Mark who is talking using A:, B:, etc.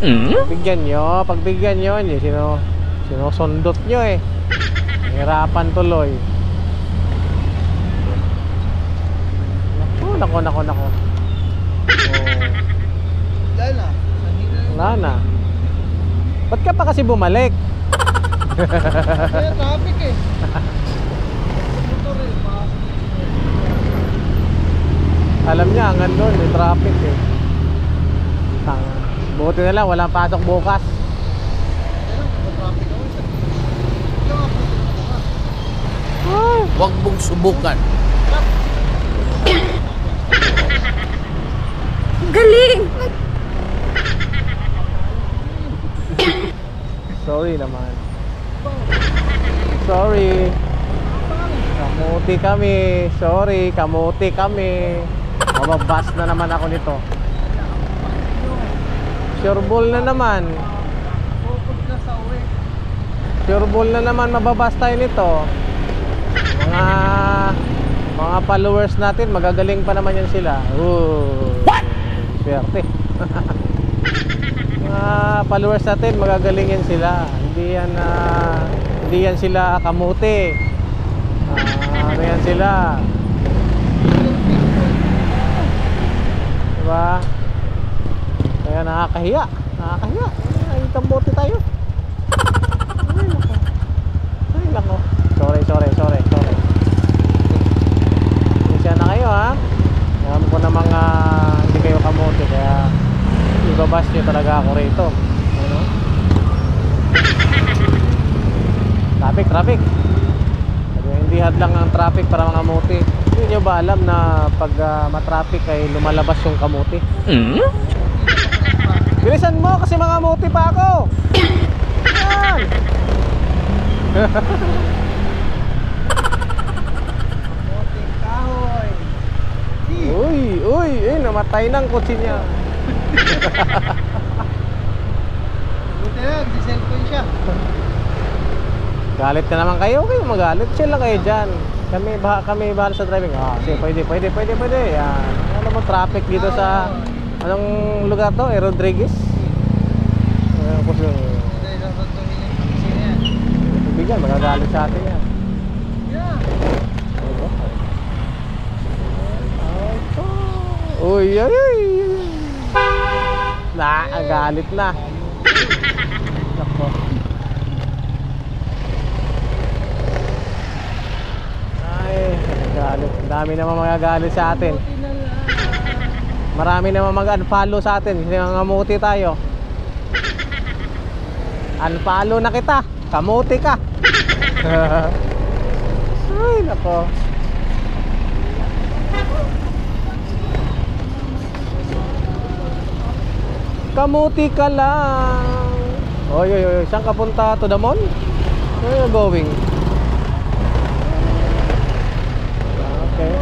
A: Pagbigyan nyo, hindi sinusundot nyo eh. Hirapan tuloy. Nako. Oh. Wala na. Ba't ka pa kasi bumalik?
B: Kaya traffic eh. Motor eh.
A: Alam niya, hanggang doon, may traffic eh. Tanga. Buti na lang, walang pasok bukas.
C: Huwag mong subukan.
D: Galing!
A: Sorry naman. Sorry. Kamuti kami. Sorry, kamuti kami. Mababas na naman ako nito. Sureball na naman. Sureball na naman, mababas tayo nito. Mga followers natin, magagaling pa naman yan sila. What? Swerte. Mga followers natin, magagaling yan sila. Hindi yan sila kamuti. Ano yan sila? Diba? Kaya nakakahiya. Ay, kamuti tayo. Ay, nako. Sorry. Pasensya na kayo ha. Alam ko namang hindi kayo kamuti, kaya ibabas nyo talaga ako rito. Ano? Traffic. Hindi hadlang ang traffic para mga kamuti. Hindi nyo ba alam na pag matraffic ay lumalabas yung kamuti? Bilisan mo kasi mga kamuti pa ako. Yan. Uy, namatay ng kotse niya.
B: Buti na, di-cellphone siya.
A: Galit ka naman kayo magalit. Chill lang kayo dyan. Kami bahala sa driving. Sige, pwede. Yan. Ano mo traffic dito sa anong lugar to? Rodriguez? Bigyan, magagalit sa atin yan. Uy. Galit na. Nako. Ay, galit. Dami naman magagalit sa atin. Marami naman mag-unfollow sa atin. Nangangamuti tayo. Unfollow na kita. Kamuti ka. Ay, nako. Kamuti ka lang. Oy. Saan ka punta? To the mall? Where are you going? Okay.